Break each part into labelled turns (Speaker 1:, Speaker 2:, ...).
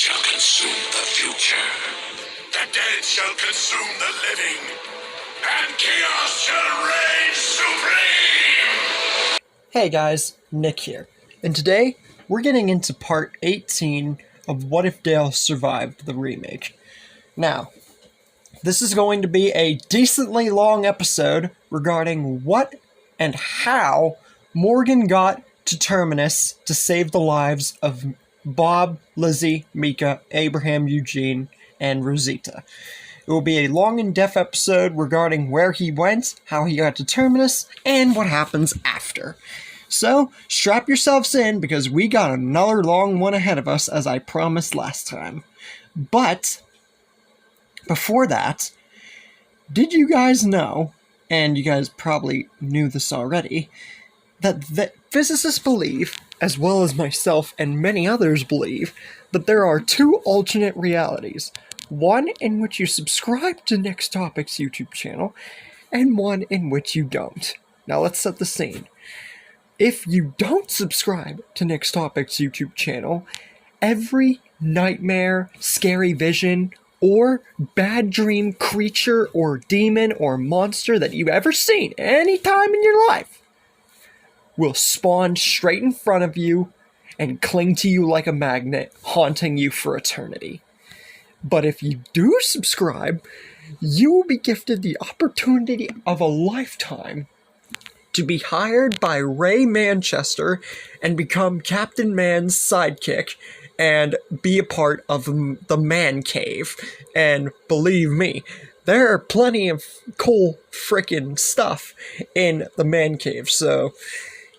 Speaker 1: shall consume the future. The dead shall consume the living. And chaos shall reign supreme!
Speaker 2: Hey guys, Nick here. And today, we're getting into part 18 of What If Dale Survived the Remake. Now, this is going to be a decently long episode regarding what and how Morgan got to Terminus to save the lives of Bob, Lizzie, Mika, Abraham, Eugene, and Rosita. It will be a long in-depth episode regarding where he went, how he got to Terminus, and what happens after. So, strap yourselves in because we got another long one ahead of us, as I promised last time. But, before that, did you guys know, and you guys probably knew this already, that physicists believe, as well as myself and many others believe, that there are two alternate realities. One in which you subscribe to Next Topic's YouTube channel, and one in which you don't. Now let's set the scene. If you don't subscribe to Next Topic's YouTube channel, every nightmare, scary vision, or bad dream creature or demon or monster that you've ever seen any time in your life will spawn straight in front of you and cling to you like a magnet, haunting you for eternity. But if you do subscribe, you will be gifted the opportunity of a lifetime to be hired by Ray Manchester and become Captain Man's sidekick and be a part of the Man Cave. And believe me, there are plenty of cool frickin' stuff in the Man Cave, so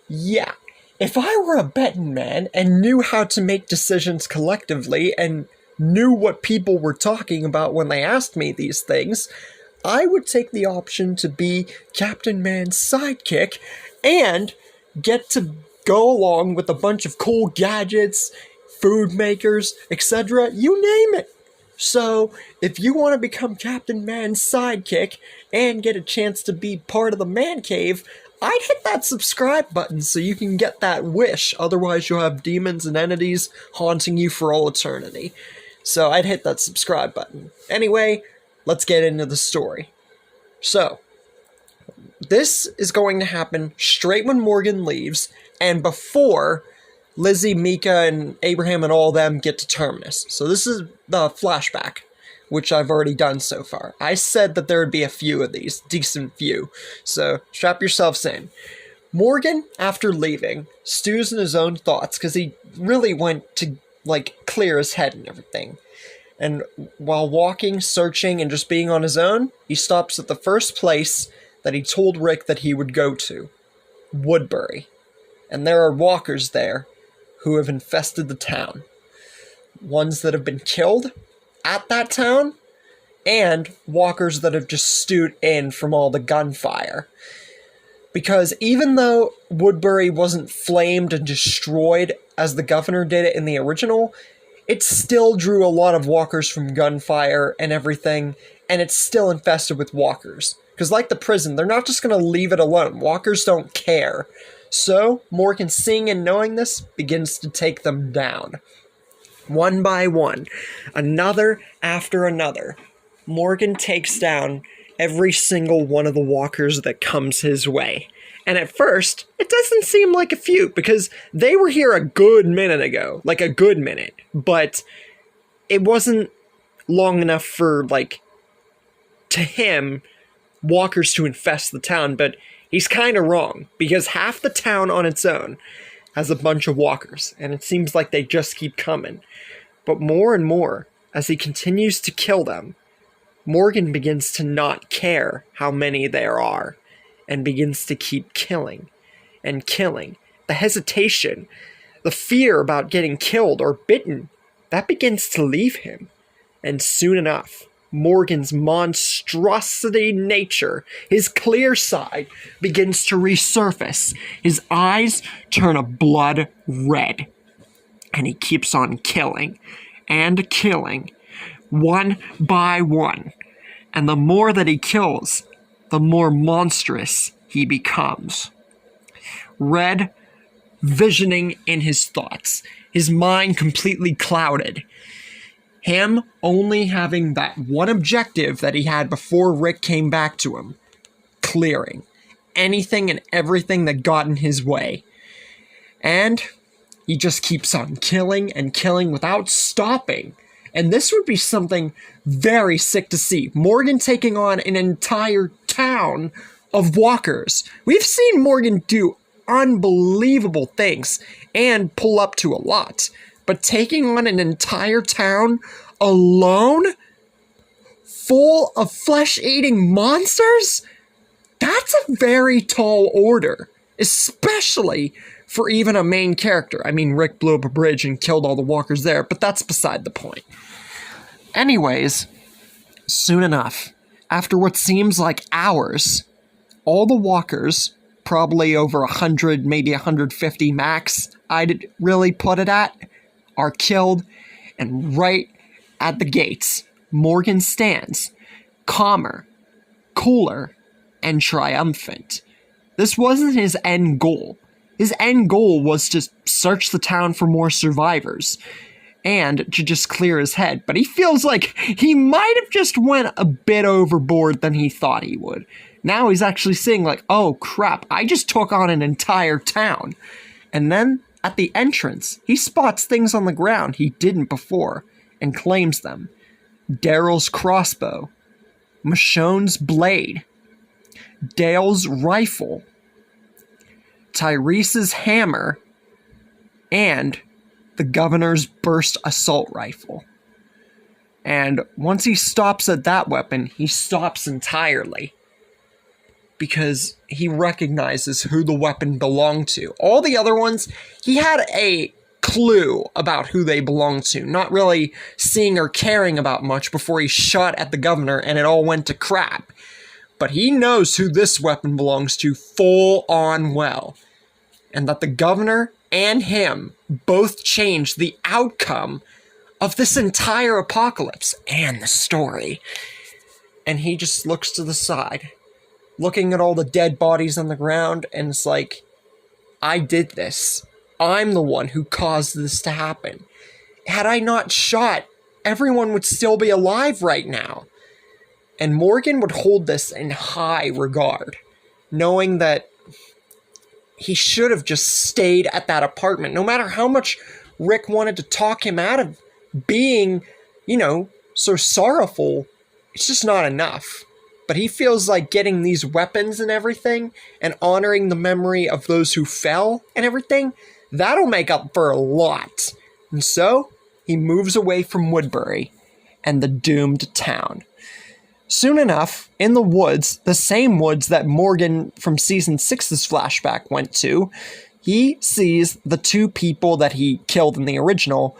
Speaker 2: yeah. If I were a betting man and knew how to make decisions collectively and knew what people were talking about when they asked me these things, I would take the option to be Captain Man's sidekick and get to go along with a bunch of cool gadgets, food makers, etc., you name it. So, if you want to become Captain Man's sidekick and get a chance to be part of the Man Cave, I'd hit that subscribe button so you can get that wish, otherwise you'll have demons and entities haunting you for all eternity. So I'd hit that subscribe button. Anyway, let's get into the story. So, this is going to happen straight when Morgan leaves, and before Lizzie, Mika, and Abraham and all them get to Terminus. So this is the flashback, which I've already done so far. I said that there would be a few of these, decent few, so strap yourselves in. Morgan, after leaving, stews in his own thoughts, because he really went to, clear his head and everything. And while walking, searching, and just being on his own, he stops at the first place that he told Rick that he would go to, Woodbury. And there are walkers there who have infested the town. Ones that have been killed at that town, and walkers that have just stewed in from all the gunfire. Because even though Woodbury wasn't flamed and destroyed as the governor did it in the original, it still drew a lot of walkers from gunfire and everything, and it's still infested with walkers. Because like the prison, they're not just going to leave it alone. Walkers don't care. So, Morgan, seeing and knowing this, begins to take them down. One by one, another after another, Morgan takes down every single one of the walkers that comes his way. And at first, it doesn't seem like a few, because they were here a good minute ago. Like a good minute. But it wasn't long enough for, to him, walkers to infest the town. But he's kind of wrong, because half the town on its own has a bunch of walkers, and it seems like they just keep coming. But more and more, as he continues to kill them, Morgan begins to not care how many there are, and begins to keep killing and killing. The hesitation, the fear about getting killed or bitten, that begins to leave him. And soon enough, Morgan's monstrosity nature, his clear side, begins to resurface. His eyes turn a blood red. And he keeps on killing and killing, one by one. And the more that he kills, the more monstrous he becomes. Red, visioning in his thoughts, his mind completely clouded. Him only having that one objective that he had before Rick came back to him. Clearing anything and everything that got in his way. And he just keeps on killing and killing without stopping. And this would be something very sick to see. Morgan taking on an entire town of walkers. We've seen Morgan do unbelievable things and pull up to a lot. But taking on an entire town alone, full of flesh-eating monsters? That's a very tall order, especially for even a main character. I mean, Rick blew up a bridge and killed all the walkers there, but that's beside the point. Anyways, soon enough, after what seems like hours, all the walkers, probably over 100, maybe 150 max, I'd really put it at, are killed, and right at the gates, Morgan stands, calmer, cooler, and triumphant. This wasn't his end goal. His end goal was to search the town for more survivors and to just clear his head, but he feels like he might have just went a bit overboard than he thought he would. Now he's actually seeing like, oh crap, I just took on an entire town. And then at the entrance, he spots things on the ground he didn't before and claims them. Daryl's crossbow, Michonne's blade, Dale's rifle, Tyrese's hammer, and the governor's burst assault rifle. And once he stops at that weapon, he stops entirely. Because he recognizes who the weapon belonged to. All the other ones, he had a clue about who they belonged to, not really seeing or caring about much before he shot at the governor and it all went to crap. But he knows who this weapon belongs to full on well. And that the governor and him both changed the outcome of this entire apocalypse and the story. And he just looks to the side, looking at all the dead bodies on the ground, and it's like, I did this. I'm the one who caused this to happen. Had I not shot, everyone would still be alive right now. And Morgan would hold this in high regard, knowing that he should have just stayed at that apartment. No matter how much Rick wanted to talk him out of being, so sorrowful, it's just not enough. But he feels like getting these weapons and everything, and honoring the memory of those who fell and everything, that'll make up for a lot. And so, he moves away from Woodbury and the doomed town. Soon enough, in the woods, the same woods that Morgan from Season 6's flashback went to, he sees the two people that he killed in the original,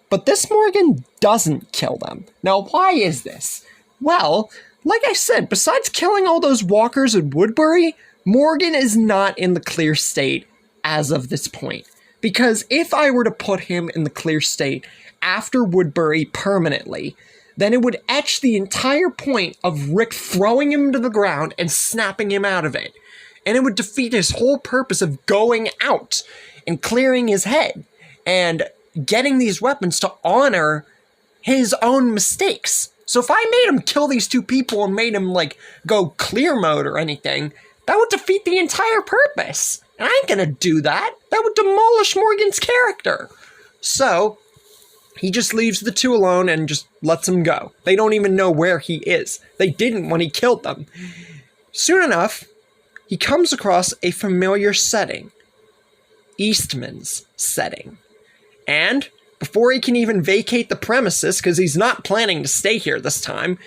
Speaker 2: but this Morgan doesn't kill them. Now, why is this? Well, like I said, besides killing all those walkers in Woodbury, Morgan is not in the clear state as of this point. Because if I were to put him in the clear state after Woodbury permanently, then it would etch the entire point of Rick throwing him to the ground and snapping him out of it. And it would defeat his whole purpose of going out and clearing his head and getting these weapons to honor his own mistakes. So if I made him kill these two people and made him, go clear mode or anything, that would defeat the entire purpose. And I ain't gonna do that. That would demolish Morgan's character. So, he just leaves the two alone and just lets them go. They don't even know where he is. They didn't when he killed them. Soon enough, he comes across a familiar setting. Eastman's setting. And before he can even vacate the premises, because he's not planning to stay here this time,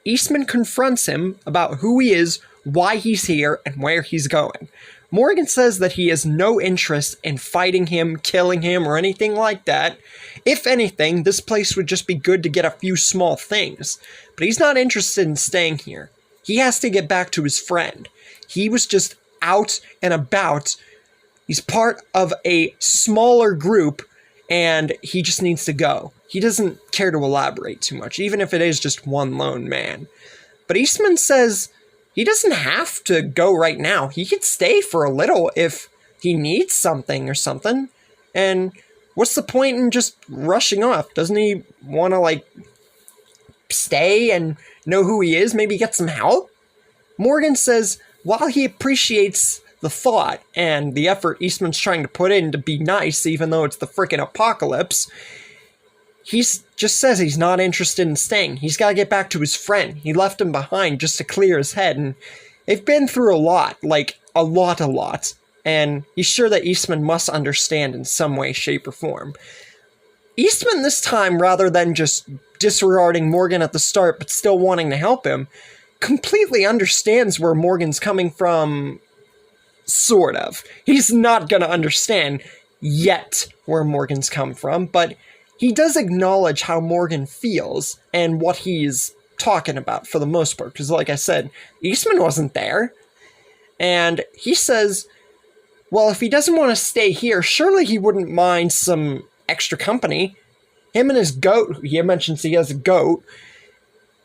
Speaker 2: Eastman confronts him about who he is, why he's here, and where he's going. Morgan says that he has no interest in fighting him, killing him, or anything like that. If anything, this place would just be good to get a few small things. But he's not interested in staying here. He has to get back to his friend. He was just out and about. He's part of a smaller group, and he just needs to go. He doesn't care to elaborate too much, even if it is just one lone man. But Eastman says he doesn't have to go right now. He could stay for a little if he needs something or something. And what's the point in just rushing off? Doesn't he want to, stay and know who he is, maybe get some help? Morgan says while he appreciates the thought and the effort Eastman's trying to put in to be nice, even though it's the frickin' apocalypse, just says he's not interested in staying. He's got to get back to his friend. He left him behind just to clear his head, and they've been through a lot, like a lot, and he's sure that Eastman must understand in some way, shape, or form. Eastman this time, rather than just disregarding Morgan at the start but still wanting to help him, completely understands where Morgan's coming from, sort of. He's not going to understand yet where Morgan's come from, but he does acknowledge how Morgan feels and what he's talking about for the most part, because like I said, Eastman wasn't there. And he says, well, if he doesn't want to stay here, surely he wouldn't mind some extra company. Him and his goat, he mentions he has a goat,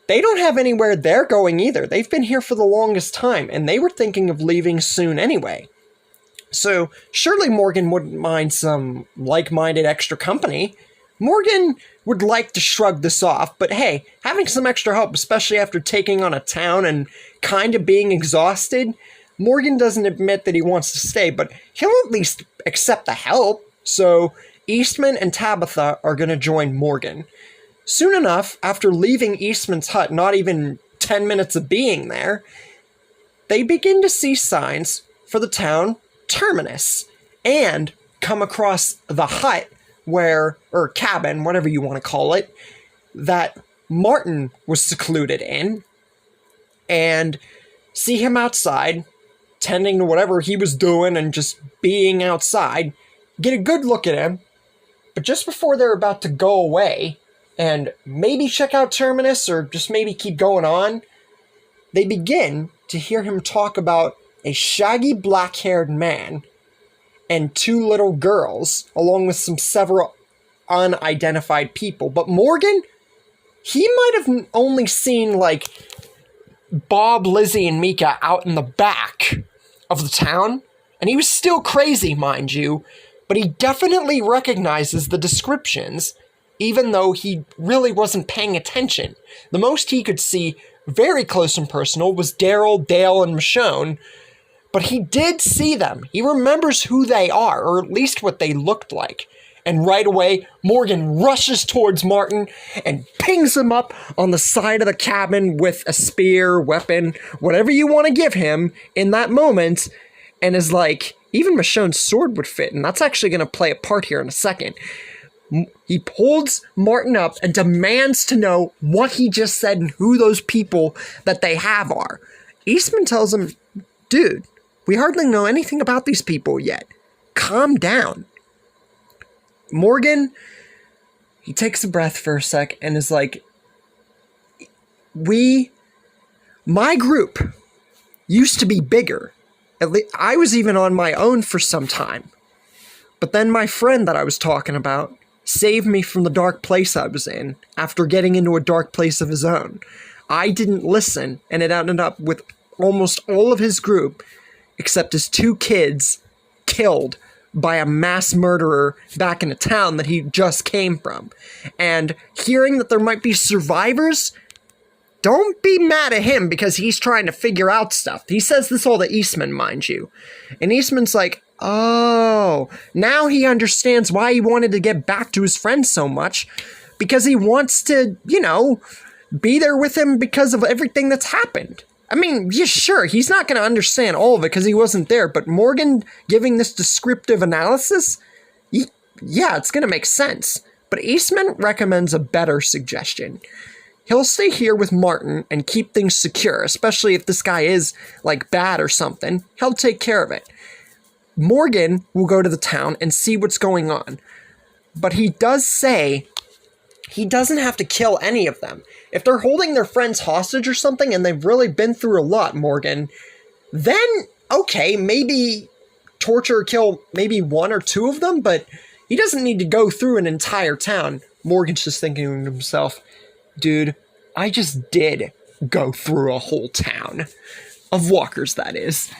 Speaker 2: they don't have anywhere they're going either. They've been here for the longest time, and they were thinking of leaving soon anyway. So surely Morgan wouldn't mind some like-minded extra company. Morgan would like to shrug this off, but hey, having some extra help, especially after taking on a town and kind of being exhausted, Morgan doesn't admit that he wants to stay, but he'll at least accept the help. So Eastman and Tabitha are going to join Morgan. Soon enough, after leaving Eastman's hut, not even 10 minutes of being there, they begin to see signs for the town Terminus and come across the hut or cabin, whatever you want to call it, that Martin was secluded in, and see him outside, tending to whatever he was doing and just being outside, get a good look at him, but just before they're about to go away and maybe check out Terminus or just maybe keep going on, they begin to hear him talk about a shaggy black-haired man and two little girls, along with several unidentified people. But Morgan, he might have only seen, like, Bob, Lizzie, and Mika out in the back of the town, and he was still crazy, mind you, but he definitely recognizes the descriptions, even though he really wasn't paying attention. The most he could see, very close and personal, was Daryl, Dale, and Michonne, but he did see them. He remembers who they are, or at least what they looked like. And right away, Morgan rushes towards Martin and pings him up on the side of the cabin with a spear, weapon, whatever you want to give him in that moment, and is like, even Michonne's sword would fit, and that's actually going to play a part here in a second. He holds Martin up and demands to know what he just said and who those people that they have are. Eastman tells him, dude, we hardly know anything about these people yet. Calm down. Morgan, he takes a breath for a sec and is like, my group used to be bigger. At least I was even on my own for some time. But then my friend that I was talking about saved me from the dark place I was in after getting into a dark place of his own. I didn't listen, and it ended up with almost all of his group, except his two kids, killed by a mass murderer back in a town that he just came from. And hearing that there might be survivors, don't be mad at him because he's trying to figure out stuff. He says this all to Eastman, mind you. And Eastman's like, oh, now he understands why he wanted to get back to his friend so much. Because he wants to, be there with him because of everything that's happened. I mean, yeah, sure, he's not going to understand all of it because he wasn't there, but Morgan giving this descriptive analysis, yeah, it's going to make sense. But Eastman recommends a better suggestion. He'll stay here with Martin and keep things secure, especially if this guy is, like, bad or something. He'll take care of it. Morgan will go to the town and see what's going on. But he does say he doesn't have to kill any of them. If they're holding their friends hostage or something and they've really been through a lot, Morgan, then, okay, maybe torture or kill maybe one or two of them, but he doesn't need to go through an entire town. Morgan's just thinking to himself, dude, I just did go through a whole town of walkers, that is.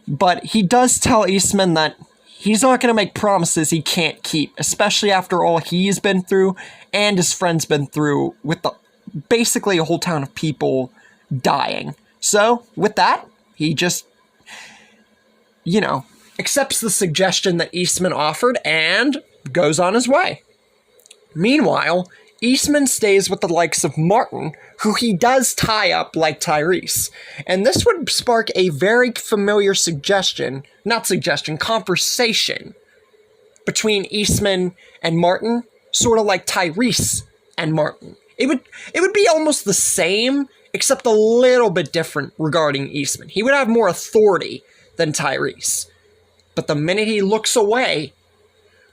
Speaker 2: But he does tell Eastman that he's not going to make promises he can't keep, especially after all he's been through and his friend's been through with basically a whole town of people dying. So, with that, he just, accepts the suggestion that Eastman offered and goes on his way. Meanwhile, Eastman stays with the likes of Martin, who he does tie up like Tyrese. And this would spark a very familiar conversation between Eastman and Martin, sort of like Tyrese and Martin. It would be almost the same, except a little bit different regarding Eastman. He would have more authority than Tyrese. But the minute he looks away,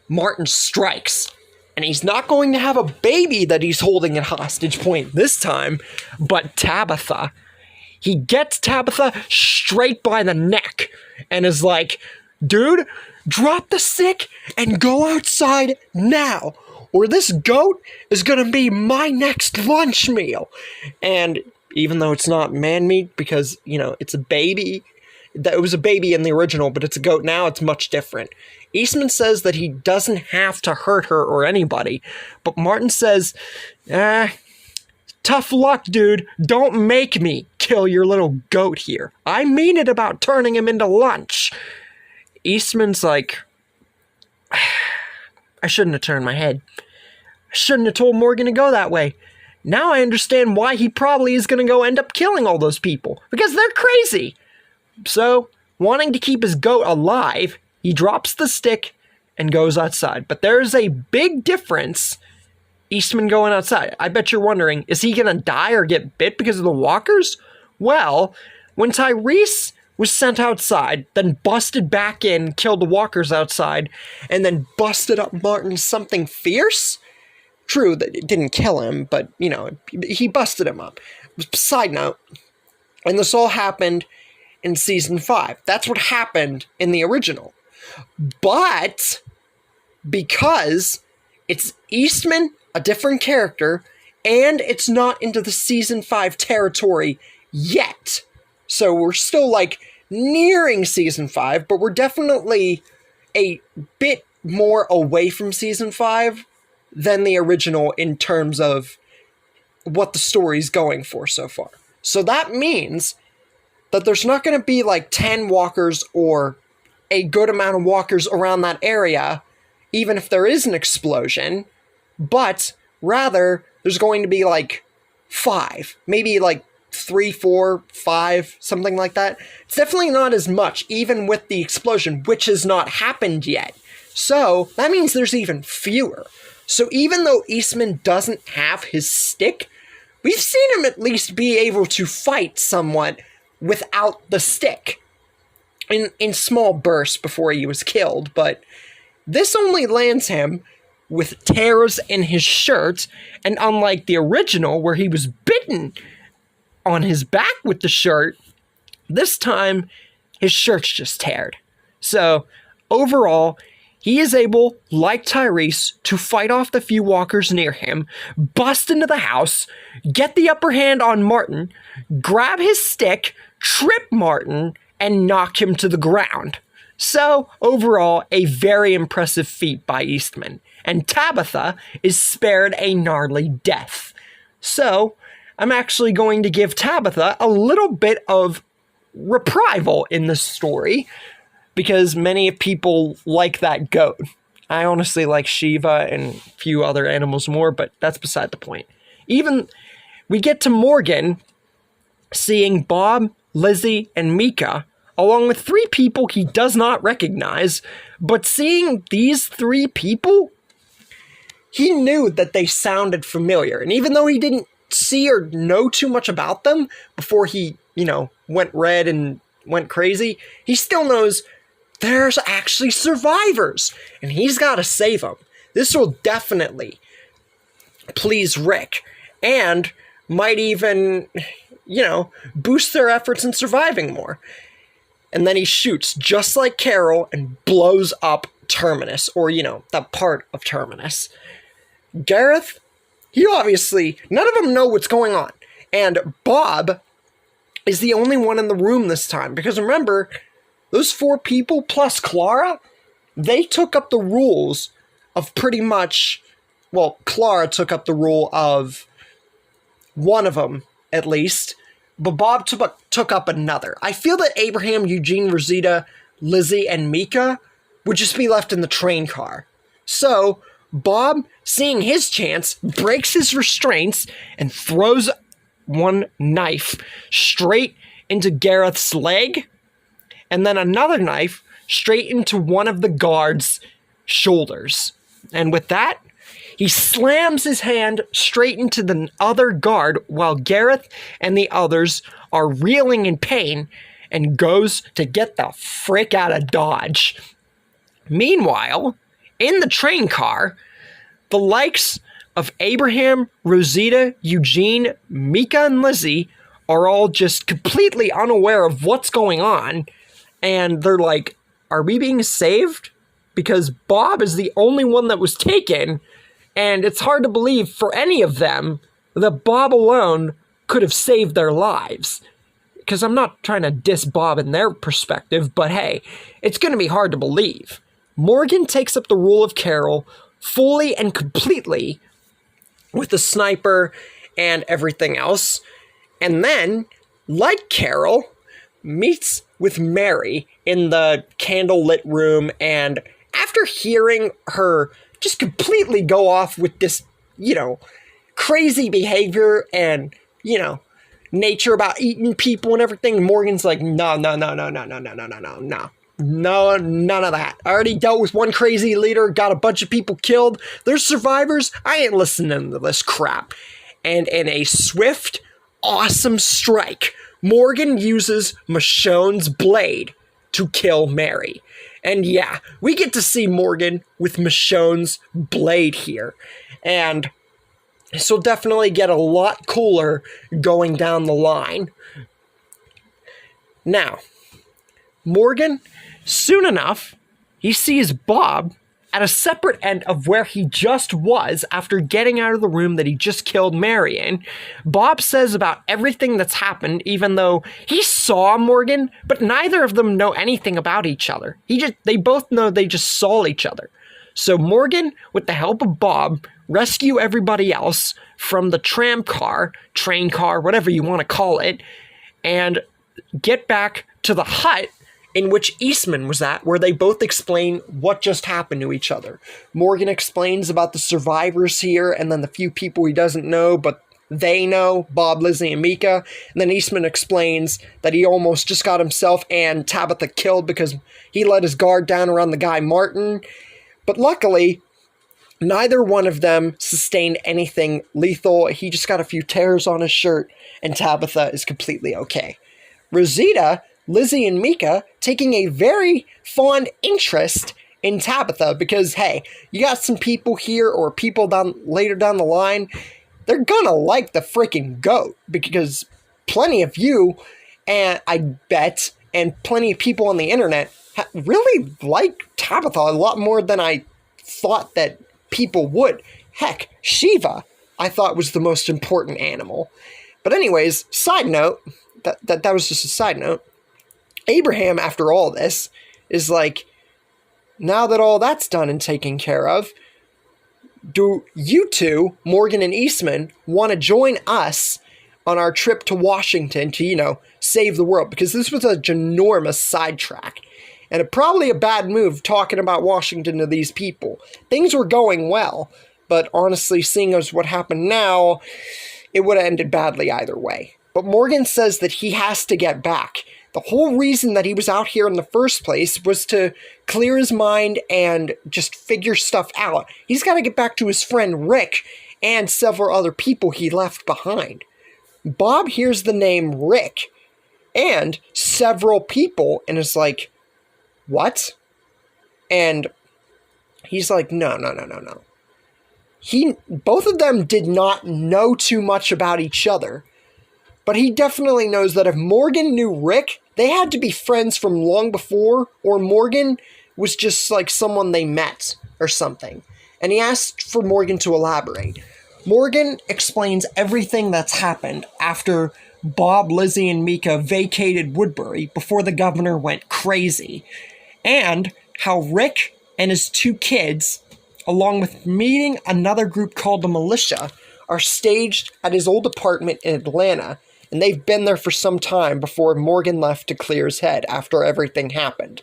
Speaker 2: Martin strikes. And he's not going to have a baby that he's holding at hostage point this time, but Tabitha. He gets Tabitha straight by the neck and is like, dude, drop the stick and go outside now, or this goat is going to be my next lunch meal. And even though it's not man meat because, it's a baby, it was a baby in the original, but it's a goat now, it's much different. Eastman says that he doesn't have to hurt her or anybody, but Martin says, tough luck, dude. Don't make me kill your little goat here. I mean it about turning him into lunch. Eastman's like, I shouldn't have turned my head. I shouldn't have told Morgan to go that way. Now I understand why he probably is going to go end up killing all those people, because they're crazy. So, wanting to keep his goat alive, he drops the stick and goes outside. But there's a big difference, Eastman going outside. I bet you're wondering, is he going to die or get bit because of the walkers? Well, when Tyrese was sent outside, then busted back in, killed the walkers outside, and then busted up Martin something fierce. True, that it didn't kill him, but, he busted him up. Side note, and this all happened in Season 5. That's what happened in the original. But because it's Eastman, a different character, and it's not into the Season 5 territory yet. So we're still, nearing Season 5, but we're definitely a bit more away from Season 5 than the original in terms of what the story's going for so far. So that means that there's not going to be 10 walkers or a good amount of walkers around that area, even if there is an explosion, but rather there's going to be 5, maybe 3, 4, 5, something like that. It's definitely not as much, even with the explosion, which has not happened yet. So that means there's even fewer. So even though Eastman doesn't have his stick, we've seen him at least be able to fight somewhat without the stick in small bursts before he was killed, but this only lands him with tears in his shirt, and unlike the original where he was bitten on his back with the shirt, this time his shirt's just teared. So overall, he is able, like Tyrese, to fight off the few walkers near him, bust into the house, get the upper hand on Martin, grab his stick, trip Martin, and knock him to the ground. So, overall, a very impressive feat by Eastman, and Tabitha is spared a gnarly death. So, I'm actually going to give Tabitha a little bit of reprisal in this story, because many people like that goat. I honestly like Shiva and a few other animals more, but that's beside the point. Even we get to Morgan seeing Bob, Lizzie, and Mika, along with 3 people he does not recognize, but seeing these 3 people, he knew that they sounded familiar. And even though he didn't see or know too much about them before he, went red and went crazy, he still knows there's actually survivors, and he's got to save them. This will definitely please Rick, and might even, boost their efforts in surviving more. And then he shoots, just like Carol, and blows up Terminus, or, that part of Terminus. Gareth, he obviously, none of them know what's going on. And Bob is the only one in the room this time, because remember, those 4 people plus Clara, they took up the rules of pretty much, well, Clara took up the rule of one of them, at least, but Bob took up another. I feel that Abraham, Eugene, Rosita, Lizzie, and Mika would just be left in the train car. So, Bob, seeing his chance, breaks his restraints and throws one knife straight into Gareth's leg, and then another knife straight into one of the guards' shoulders. And with that, he slams his hand straight into the other guard while Gareth and the others are reeling in pain and goes to get the frick out of Dodge. Meanwhile, in the train car, the likes of Abraham, Rosita, Eugene, Mika, and Lizzie are all just completely unaware of what's going on, and they're like, are we being saved? Because Bob is the only one that was taken, and it's hard to believe for any of them that Bob alone could have saved their lives. Because I'm not trying to diss Bob in their perspective, but hey, it's going to be hard to believe. Morgan takes up the role of Carol fully and completely with the sniper and everything else. And then, like Carol, meets with Mary in the candlelit room, and after hearing her just completely go off with this, crazy behavior and, nature about eating people and everything, Morgan's like, no, none of that. I already dealt with one crazy leader, got a bunch of people killed. There's survivors. I ain't listening to this crap. And in a swift, awesome strike, Morgan uses Michonne's blade to kill Mary. And yeah, we get to see Morgan with Michonne's blade here. And this will definitely get a lot cooler going down the line. Now, Morgan, soon enough, he sees Bob at a separate end of where he just was after getting out of the room that he just killed Mary in. Bob says about everything that's happened, even though he saw Morgan, but neither of them know anything about each other. They both know they just saw each other. So Morgan, with the help of Bob, rescue everybody else from the train car, whatever you want to call it, and get back to the hut in which Eastman was at, where they both explain what just happened to each other. Morgan explains about the survivors here, and then the few people he doesn't know, but they know, Bob, Lizzie, and Mika. And then Eastman explains that he almost just got himself and Tabitha killed because he let his guard down around the guy Martin. But luckily, neither one of them sustained anything lethal. He just got a few tears on his shirt, and Tabitha is completely okay. Rosita, Lizzie, and Mika taking a very fond interest in Tabitha because, hey, you got some people here or people later down the line, they're gonna like the freaking goat because plenty of you, and I bet, and plenty of people on the internet really like Tabitha a lot more than I thought that people would. Heck, Shiva, I thought was the most important animal. But anyways, side note, that was just a side note. Abraham, after all this, is like, now that all that's done and taken care of, do you two, Morgan and Eastman, want to join us on our trip to Washington to, save the world? Because this was a ginormous sidetrack. And probably a bad move talking about Washington to these people. Things were going well, but honestly, seeing as what happened now, it would have ended badly either way. But Morgan says that he has to get back. The whole reason that he was out here in the first place was to clear his mind and just figure stuff out. He's got to get back to his friend Rick and several other people he left behind. Bob hears the name Rick and several people and is like, what? And he's like, no. Both of them did not know too much about each other, but he definitely knows that if Morgan knew Rick, they had to be friends from long before, or Morgan was just like someone they met or something. And he asked for Morgan to elaborate. Morgan explains everything that's happened after Bob, Lizzie, and Mika vacated Woodbury before the governor went crazy, and how Rick and his two kids, along with meeting another group called the Militia, are staged at his old apartment in Atlanta, and they've been there for some time before Morgan left to clear his head after everything happened.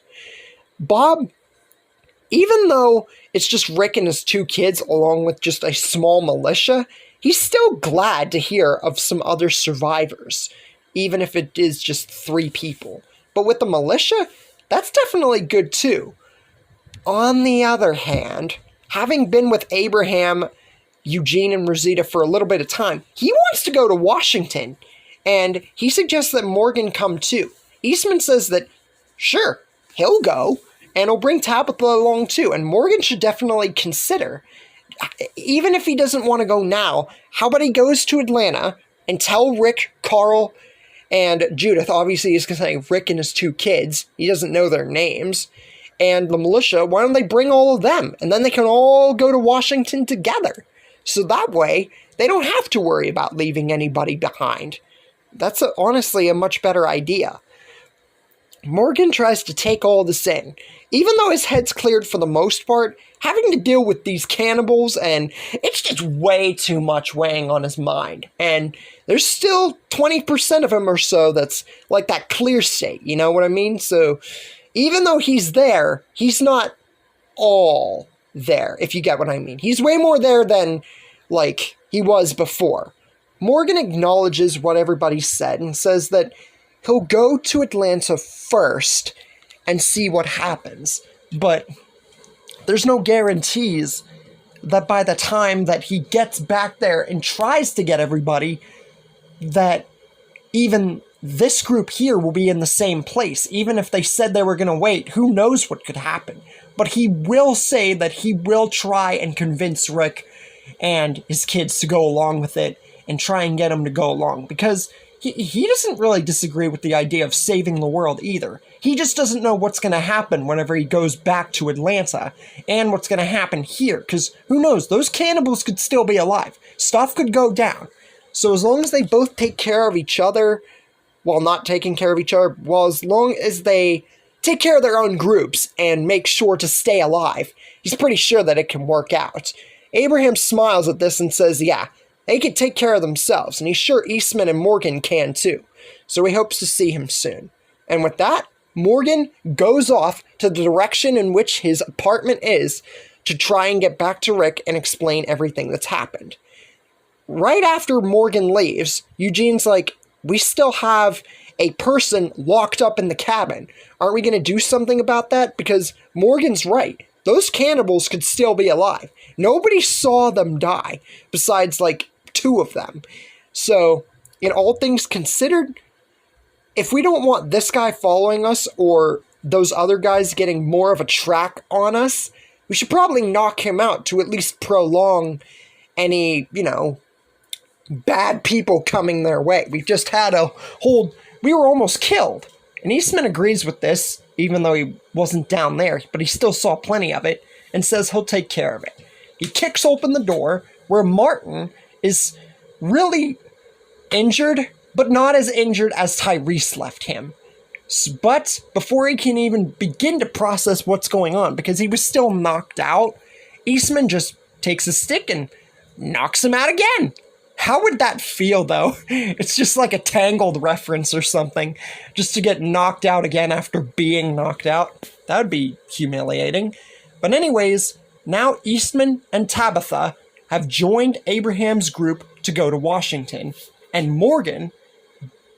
Speaker 2: Bob, even though it's just Rick and his 2 kids along with just a small militia, he's still glad to hear of some other survivors, even if it is just 3 people. But with the militia, that's definitely good too. On the other hand, having been with Abraham, Eugene, and Rosita for a little bit of time, he wants to go to Washington, and he suggests that Morgan come too. Eastman says that, sure, he'll go, and he'll bring Tabitha along too, and Morgan should definitely consider. Even if he doesn't want to go now, how about he goes to Atlanta and tell Rick, Carl, and Judith, obviously he's saying Rick and his 2 kids, he doesn't know their names, and the militia, why don't they bring all of them, and then they can all go to Washington together. So that way, they don't have to worry about leaving anybody behind. That's honestly a much better idea. Morgan tries to take all this in. Even though his head's cleared for the most part, having to deal with these cannibals, and it's just way too much weighing on his mind. And there's still 20% of him or so that's like that clear state, you know what I mean? So even though he's there, he's not all there, if you get what I mean. He's way more there than, like, he was before. Morgan acknowledges what everybody said and says that he'll go to Atlanta first and see what happens. But there's no guarantees that by the time that he gets back there and tries to get everybody, that even this group here will be in the same place. Even if they said they were going to wait, who knows what could happen. But he will say that he will try and convince Rick and his kids to go along with it and try and get them to go along. Because he doesn't really disagree with the idea of saving the world either. He just doesn't know what's going to happen whenever he goes back to Atlanta and what's going to happen here. Because who knows, those cannibals could still be alive. Stuff could go down. So as long as they both take care of each other while not taking care of each other, well, as long as they take care of their own groups and make sure to stay alive, he's pretty sure that it can work out. Abraham smiles at this and says, yeah, they can take care of themselves, and he's sure Eastman and Morgan can too. So he hopes to see him soon. And with that, Morgan goes off to the direction in which his apartment is to try and get back to Rick and explain everything that's happened. Right after Morgan leaves, Eugene's like, we still have a person locked up in the cabin. Aren't we going to do something about that? Because Morgan's right. Those cannibals could still be alive. Nobody saw them die, besides, like, 2 of them. So, in all things considered, if we don't want this guy following us or those other guys getting more of a track on us, we should probably knock him out to at least prolong any, bad people coming their way. We've just had we were almost killed. And Eastman agrees with this, even though he wasn't down there, but he still saw plenty of it, and says he'll take care of it. He kicks open the door, where Martin is really injured, but not as injured as Tyrese left him. But before he can even begin to process what's going on, because he was still knocked out, Eastman just takes a stick and knocks him out again. How would that feel, though? It's just like a Tangled reference or something, just to get knocked out again after being knocked out. That would be humiliating. But anyways, now Eastman and Tabitha have joined Abraham's group to go to Washington, and Morgan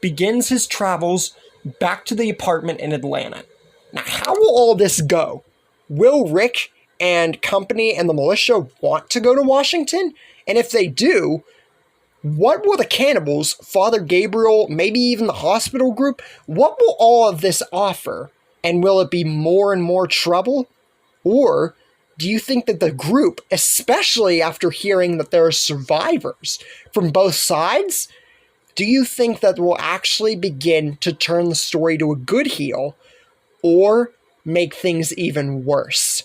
Speaker 2: begins his travels back to the apartment in Atlanta. Now, how will all this go? Will Rick and company and the militia want to go to Washington? And if they do, what will the cannibals, Father Gabriel, maybe even the hospital group, what will all of this offer? And will it be more and more trouble? Or do you think that the group, especially after hearing that there are survivors from both sides, do you think that will actually begin to turn the story to a good heel or make things even worse?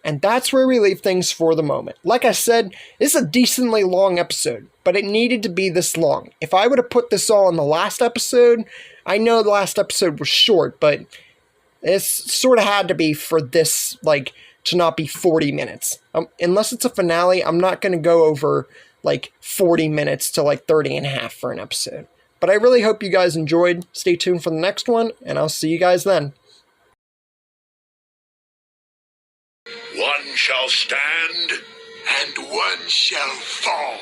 Speaker 2: And that's where we leave things for the moment. Like I said, this is a decently long episode, but it needed to be this long. If I would have put this all in the last episode, I know the last episode was short, but this sort of had to be for this, to not be 40 minutes. Unless it's a finale, I'm not going to go over like 40 minutes to like 30 and a half for an episode. But I really hope you guys enjoyed. Stay tuned for the next one, and I'll see you guys then.
Speaker 1: One shall stand, and one shall fall.